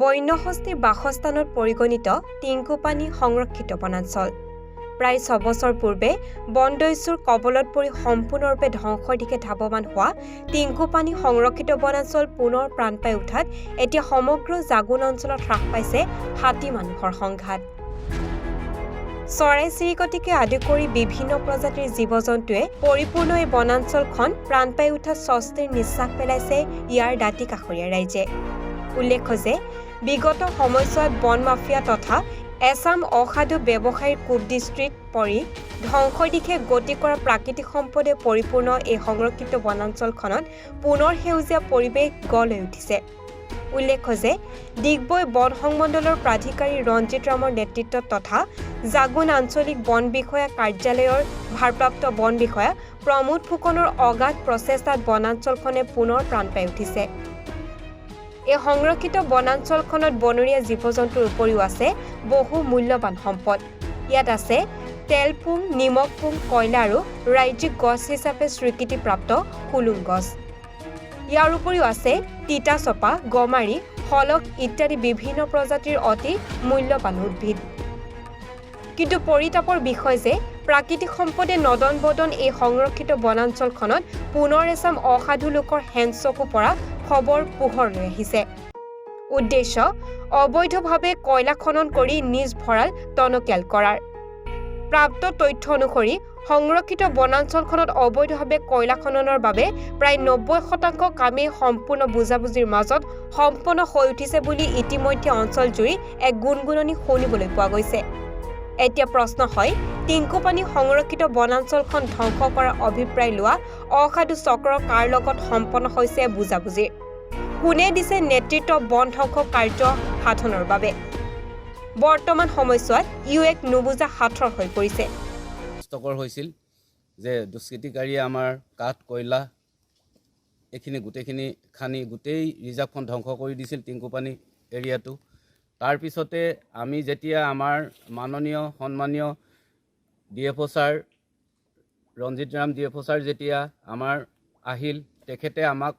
বন্যহস্তীৰ বাসস্থানত পৰিগণিত টিংকুপানী সংৰক্ষিত বনাঞ্চল। প্ৰায় ৬ বছৰ পূৰ্বে বনদস্যুৰ কবলত পৰি সম্পূৰ্ণৰূপে ধ্বংসৰ দিশে ধাৱমান হোৱা টিংকুপানী সংৰক্ষিত বনাঞ্চল পুনৰ প্ৰাণ পাই উঠাত এতিয়া সমগ্ৰ জাগুন অঞ্চলত হ্ৰাস পাইছে হাতী মানুহৰ সংঘাত। চৰাই-চিৰিকটিকে আদি কৰি বিভিন্ন প্ৰজাতিৰ জীৱ-জন্তুৱে পৰিপূৰ্ণ এই বনাঞ্চলখন প্ৰাণ পাই উঠাত স্বস্তিৰ নিশ্বাস পেলাইছে ইয়াৰ দাঁতি কাষৰীয়া ৰাইজে। উল্লেখ্য যে বিগত সময়ছোৱাত বন মাফিয়া তথা এছাম অসাধু ব্যৱসায়ীৰ কুদৃষ্টিত পৰি ধ্বংসৰ দিশে গতি কৰা প্ৰাকৃতিক সম্পদে পৰিপূৰ্ণ এই সংৰক্ষিত বনাঞ্চলখনত পুনৰ সেউজীয়া পৰিৱেশ গঢ় লৈ উঠিছে। উল্লেখ্য যে ডিগবৈ বন সংমণ্ডলৰ প্ৰাধিকাৰী ৰঞ্জিত ৰামৰ নেতৃত্বত তথা জাগুন আঞ্চলিক বন বিষয়া কাৰ্যালয়ৰ ভাৰপ্ৰাপ্ত বন বিষয়া প্ৰমোদ ফুকনৰ অগাধ প্ৰচেষ্টাত বনাঞ্চলখনে পুনৰ প্ৰাণ পাই উঠিছে। এই সংৰক্ষিত বনাঞ্চলখনত বনৰীয়া জীৱ-জন্তুৰ উপৰিও আছে বহু মূল্যৱান সম্পদ। ইয়াত আছে তেলপুং, নিমখপুং, কয়লা আৰু ৰাজ্যিক গছ হিচাপে স্বীকৃতিপ্ৰাপ্ত হুলুং গছ। ইয়াৰ উপৰিও আছে তিতাচপা, গমাৰি, শলখ ইত্যাদি বিভিন্ন প্ৰজাতিৰ অতি মূল্যৱান উদ্ভিদ। কিন্তু পৰিতাপৰ বিষয় যে প্ৰাকৃতিক সম্পদে নদন বদন এই সংৰক্ষিত বনাঞ্চলখনত পুনৰ এচাম অসাধু লোকৰ হেনচকু পৰা খবৰ পোহৰলৈ আহিছে। উদ্দেশ্য অবৈধভাৱে কয়লা খনন কৰি নিজ ভঁৰাল টনকিয়াল কৰাৰ। প্ৰাপ্ত তথ্য অনুসৰি সংৰক্ষিত বনাঞ্চলখনত অবৈধভাৱে কয়লা খননৰ বাবে প্ৰায় ৯০% কামেই সম্পূৰ্ণ বুজাবুজিৰ মাজত সম্পন্ন হৈ উঠিছে বুলি ইতিমধ্যে অঞ্চলজুৰি এক গুণগুণনি শুনিবলৈ পোৱা গৈছে। এতিয়া প্ৰশ্ন হয়, টিংকুপানী সংৰক্ষিত বনাঞ্চলখন ধ্বংস কৰাৰ অভিপ্ৰায় লোৱা অসাধু চক্ৰ কাৰ লগত সম্পন্ন হৈছে বুজাবুজি? কোনে দিছে নেতৃত্ব বন ধ্বংস কাৰ্য সাধনৰ বাবে? বৰ্তমান সময়ছোৱাত এক নুবুজা সাঁথৰ হৈ পৰিছে। কষ্টকৰ হৈছিল যে দুষ্কৃতিকাৰীয়ে আমাৰ কাঠ, কয়লা এইখিনি গোটেইখিনি খানি গোটেই ৰিজাৰ্ভখন ধ্বংস কৰি দিছিল টিংকুপানী এৰিয়াটো। তাৰপিছতে আমি যেতিয়া আমাৰ মাননীয় সন্মানীয় DFO sir Ranjit Ram DFO sir যেতিয়া আমাৰ আহিল, তেখেতে আমাক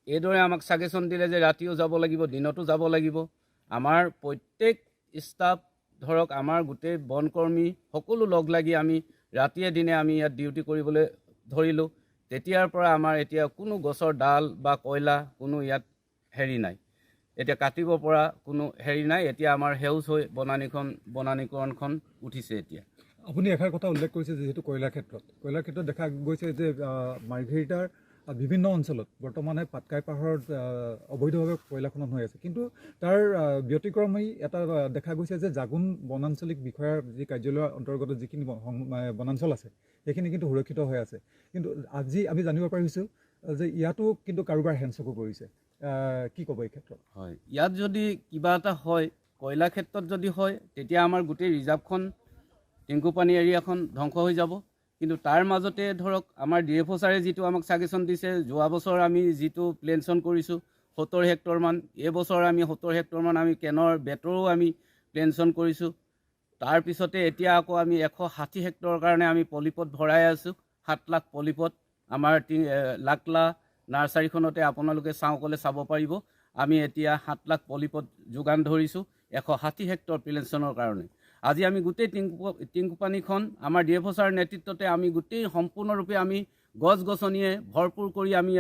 এইদৰে ছাজেশ্যন দিলে যে ৰাতিও যাব লাগিব, দিনতো যাব লাগিব। আমাৰ প্ৰত্যেক ষ্টাফ ধৰক আমাৰ গোটেই বনকৰ্মী সকলো লগ লাগি আমি ৰাতিয়ে দিনে আমি ইয়াত ডিউটি কৰিবলৈ ধৰিলোঁ। তেতিয়াৰ পৰা আমাৰ এতিয়া কোনো গছৰ ডাল বা কয়লা কোনো ইয়াত হেৰি নাই, এতিয়া কাটিব পৰা কোনো হেৰি নাই। এতিয়া আমাৰ সেউজ হৈ বনানীকৰণখন উঠিছে। এতিয়া আপুনি এষাৰ কথা উল্লেখ কৰিছে যিহেতু কয়লাৰ ক্ষেত্ৰত দেখা গৈছে যে মাৰ্ঘেৰিটাৰ বিভিন্ন অঞ্চলত বৰ্তমানে পাটকাই পাহাৰত অবৈধভাৱে কয়লা খনন হৈ আছে, কিন্তু তাৰ ব্যতিক্ৰমী এটা দেখা গৈছে যে জাগুন বনাঞ্চলিক বিষয়াৰ যি কাৰ্যালয়ৰ অন্তৰ্গত যিখিনি বনাঞ্চল আছে সেইখিনি কিন্তু সুৰক্ষিত হৈ আছে। কিন্তু আজি আমি জানিব পাৰিছোঁ যে ইয়াতো কিন্তু কাৰোবাৰ হেনচকু পৰিছে। কি ক'ব এই ক্ষেত্ৰত? হয়, ইয়াত যদি কিবা এটা হয়, কয়লা ক্ষেত্ৰত যদি হয়, তেতিয়া আমাৰ গোটেই ৰিজাৰ্ভখন টিংকুপানী এৰিয়াখন ধ্বংস হৈ যাব। কিন্তু তাৰ মাজতে ধৰক আমাৰ DFO ছাৰে যিটো আমাক ছাজেশ্যন দিছে, যোৱা বছৰ আমি যিটো প্লেনশ্যন কৰিছোঁ ৭০ হেক্টৰমান, এইবছৰ আমি ৭০ হেক্টৰমান আমি কেনৰ বেটৰো আমি প্লেনশ্যন কৰিছোঁ। তাৰপিছতে এতিয়া আকৌ আমি ১৬০ হেক্টৰৰ কাৰণে আমি পলিপট ভৰাই আছোঁ। ৭ লাখ পলিপট আমাৰ লাকলা নাৰ্চাৰীখনতে আপোনালোকে ক'লে চাব পাৰিব। আমি এতিয়া ৭ লাখ পলিপট যোগান ধৰিছোঁ ১৬০ হেক্টৰ প্লেনশ্যনৰ কাৰণে। আজি আমি গোটেই টিংকুপানীখন আমাৰ DFO ছাৰৰ নেতৃত্বতে আমি গোটেই সম্পূৰ্ণৰূপে আমি গছ গছনিয়ে ভৰপূৰ কৰি আমি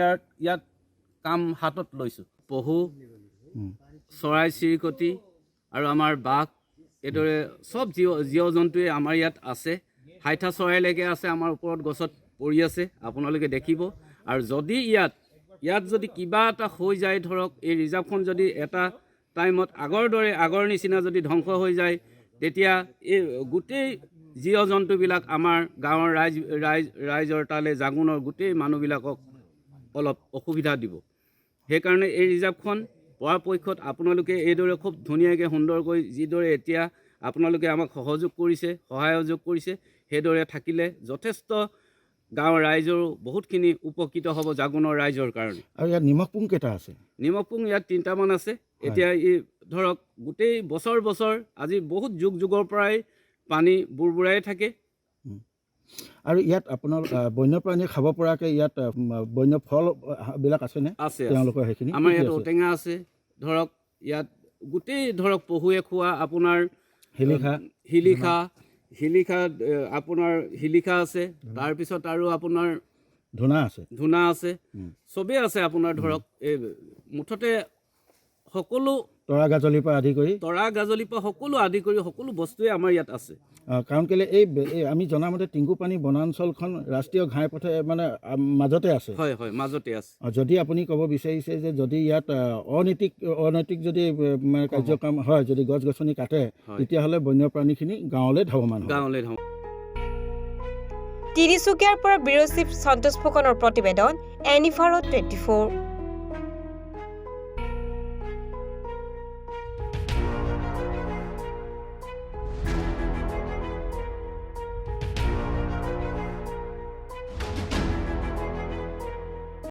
ইয়াত কাম হাতত লৈছোঁ। পহু, চৰাই চিৰিকটি আৰু আমাৰ বাঘ, এইদৰে চব জীৱ জন্তুৱে আমাৰ ইয়াত আছে। হাইঠা চৰাইলৈকে আছে আমাৰ ওপৰত গছত পৰি আছে, আপোনালোকে দেখিব। আৰু যদি ইয়াত যদি কিবা এটা হৈ যায়, ধৰক এই ৰিজাৰ্ভখন যদি এটা টাইমত আগৰ নিচিনা যদি ধ্বংস হৈ যায়, তেতিয়া এই গোটেই জীৱ জন্তুবিলাক আমাৰ গাঁৱৰ ৰাইজৰ তালে জাগুনৰ গোটেই মানুহবিলাকক অলপ অসুবিধা দিব। সেইকাৰণে এই ৰিজাৰ্ভখন পৰাপক্ষত আপোনালোকে এইদৰে খুব ধুনীয়াকৈ সুন্দৰকৈ যিদৰে এতিয়া আপোনালোকে আমাক সহযোগ কৰিছে, সেইদৰে থাকিলে যথেষ্ট গাঁৱৰ ৰাইজৰো বহুতখিনি উপকৃত হ'ব জাগুনৰ ৰাইজৰ কাৰণে। আৰু ইয়াত নিমখপুং কেইটা আছে? নিমখপুং ইয়াত ৩টামান আছে। এতিয়া ধৰক গোটেই বছৰ আজি বহুত যুগৰ পৰাই পানী বুৰবুৰাই থাকে। আৰু ইয়াত আপোনাৰ বন্যপ্ৰাণী খাব পৰাকৈ ইয়াত বন্য ফলবিলাক আছেনে? আছে, তেওঁলোকৰ সেইখিনি আমাৰ ইয়াত ঔটেঙা আছে, ধৰক ইয়াত গোটেই ধৰক পহুৱে খোৱা আপোনাৰ শিলিখা শিলিখা আপোনাৰ শিলিখা আছে, তাৰপিছত আৰু আপোনাৰ ধূনা আছে, চবেই আছে আপোনাৰ ধৰক এই মুঠতে সকলো তৰা গাজলিৰ পৰা আদি কৰি সকলো বস্তুৱে আমাৰ ইয়াত আছে। কাৰণ কেলৈ এই আমি জনামতে টিংকুপানী বনাঞ্চলখন ৰাষ্ট্ৰীয় ঘাইপথে মানে মাজতে আছে। হয় মাজতে আছে। যদি আপুনি ক'ব বিচাৰিছে যে যদি ইয়াত অনৈতিক যদি কাৰ্যক্ৰম হয়, যদি গছ গছনি কাটে, তেতিয়াহ'লে বন্যপ্ৰাণীখিনি গাঁৱলৈ ধাৱমান হ'ব। তিনিচুকীয়াৰ পৰা ব্যুৰ চিফ সন্তোষ ফুকনৰ প্ৰতিবেদন, এনিভাৰো 24।